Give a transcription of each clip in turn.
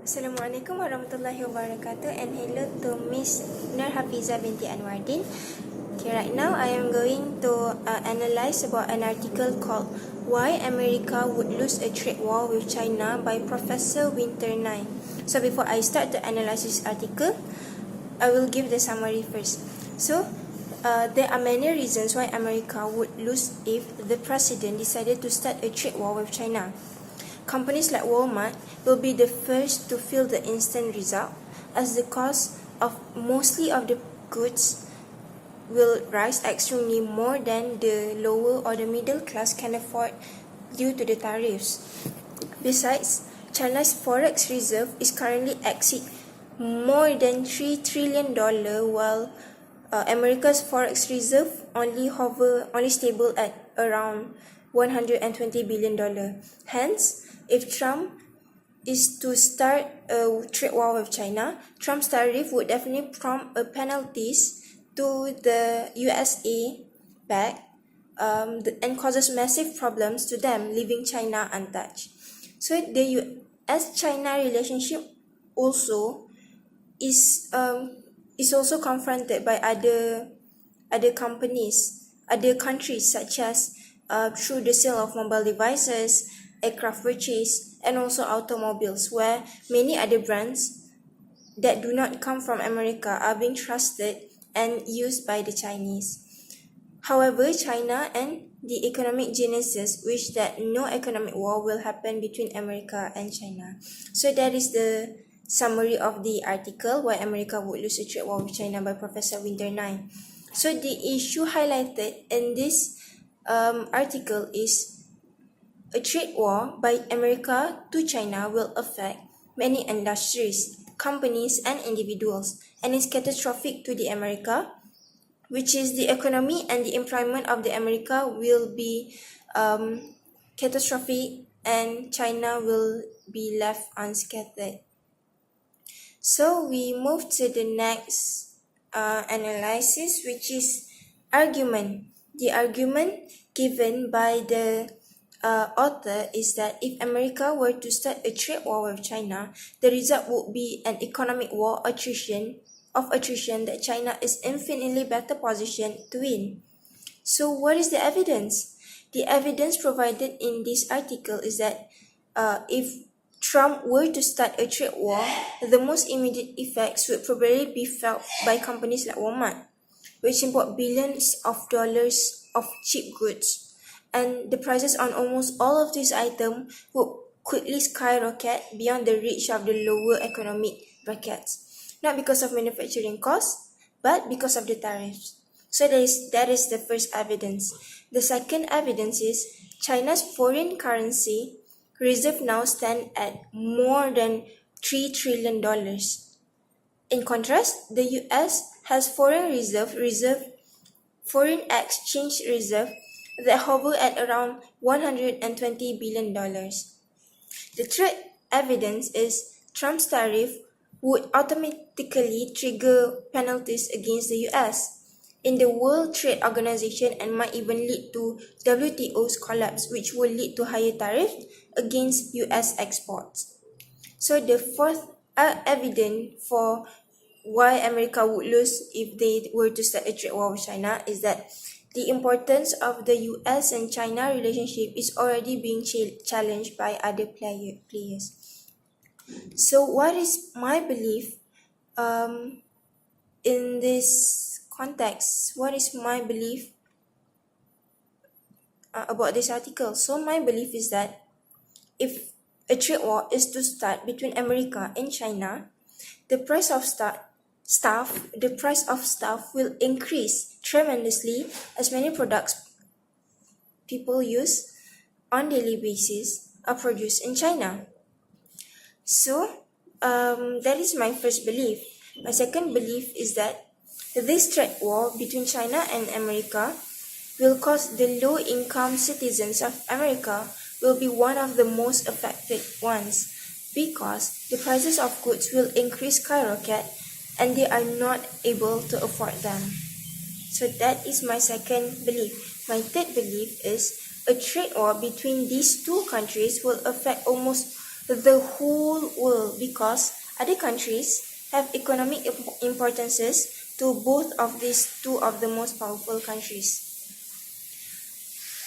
Assalamualaikum warahmatullahi wabarakatuh, and hello to Miss Hafizah binti Anwardeen. Okay, right now I am going to analyze about an article called Why America Would Lose a Trade War with China by Professor Winter 9. So before I start to analyze this article, I will give the summary first. So there are many reasons why America would lose if the president decided to start a trade war with China. Companies like Walmart will be the first to feel the instant result, as the cost of mostly of the goods will rise extremely more than the lower or the middle class can afford due to the tariffs. Besides, China's forex reserve is currently exceed more than $3 trillion, while America's forex reserve only stable at around $120 billion. Hence, if Trump is to start a trade war with China, Trump's tariff would definitely prompt a penalties to the USA back and causes massive problems to them, leaving China untouched. So the US-China relationship also is also confronted by other companies, other countries, such as through the sale of mobile devices, aircraft purchase, and also automobiles, where many other brands that do not come from America are being trusted and used by the Chinese. However, China and the economic geniuses wish that no economic war will happen between America and China. So that is the summary of the article, Why America Would Lose a Trade War with China by Professor Winter 9. So the issue highlighted in this article is a trade war by America to China will affect many industries, companies, and individuals, and is catastrophic to the America, which is the economy and the employment of the America will be catastrophic, and China will be left unscathed. So we move to the next analysis, which is argument. The argument given by the author is that if America were to start a trade war with China, the result would be an economic war attrition that China is infinitely better positioned to win. So what is the evidence? The evidence provided in this article is that if Trump were to start a trade war, the most immediate effects would probably be felt by companies like Walmart, which import billions of dollars of cheap goods, and the prices on almost all of these items would quickly skyrocket beyond the reach of the lower economic brackets, not because of manufacturing costs, but because of the tariffs. So that is the first evidence. The second evidence is China's foreign currency reserve now stand at more than $3 trillion. In contrast, the US has foreign exchange reserve that hover at around $120 billion. The third evidence is Trump's tariff would automatically trigger penalties against the US in the World Trade Organization and might even lead to WTO's collapse, which will lead to higher tariffs against US exports. So the fourth evidence for why America would lose if they were to start a trade war with China is that the importance of the US and China relationship is already being challenged by other players. So what is my belief in this context? What is my belief about this article? So my belief is that if a trade war is to start between America and China, the price of stuff will increase tremendously, as many products people use on daily basis are produced in China. So that is my first belief. My second belief is that this trade war between China and America will cause the low-income citizens of America will be one of the most affected ones, because the prices of goods will increase skyrocket and they are not able to afford them. So that is my second belief. My third belief is a trade war between these two countries will affect almost the whole world, because other countries have economic importances to both of these two of the most powerful countries.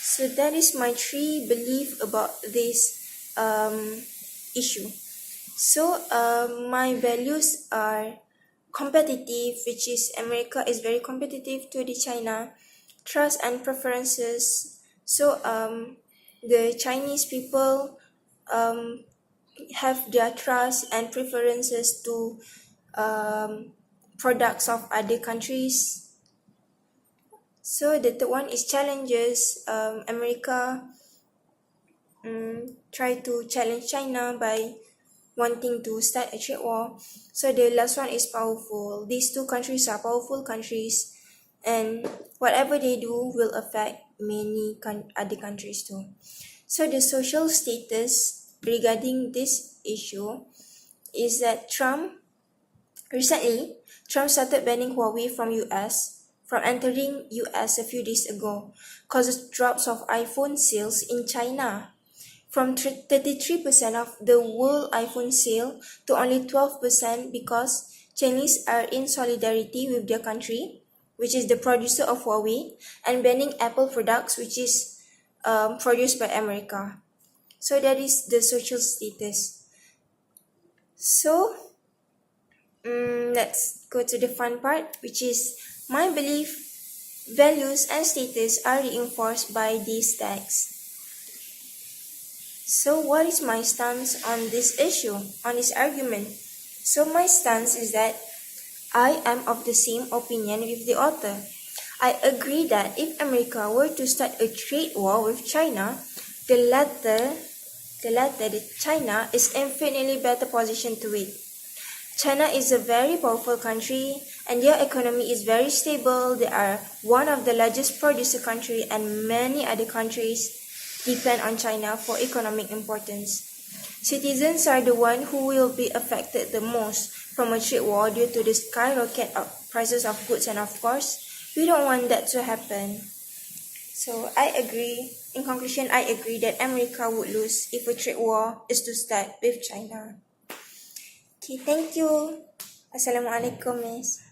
So that is my three belief about this issue. So my values are competitive, which is America is very competitive to the China, trust and preferences. So the Chinese people have their trust and preferences to products of other countries. So the third one is challenges. America try to challenge China by wanting to start a trade war. So the last one is powerful. These two countries are powerful countries, and whatever they do will affect many other countries too. So the social status regarding this issue is that recently Trump started banning Huawei from entering US a few days ago, causes drops of iPhone sales in China from 33% of the world iPhone sale to only 12% because Chinese are in solidarity with their country, which is the producer of Huawei, and banning Apple products, which is produced by America. So that is the social status. So let's go to the fun part, which is my belief, values, and status are reinforced by these tags. So what is my stance on this issue, on this argument? So my stance is that I am of the same opinion with the author. I agree that if America were to start a trade war with China, China is infinitely better positioned to it. China is a very powerful country and their economy is very stable. They are one of the largest producer country and many other countries depend on China for economic importance. Citizens are the one who will be affected the most from a trade war due to the skyrocket of prices of goods, and of course, we don't want that to happen. So I agree, in conclusion, I agree that America would lose if a trade war is to start with China. Okay, thank you. Assalamualaikum, Miss.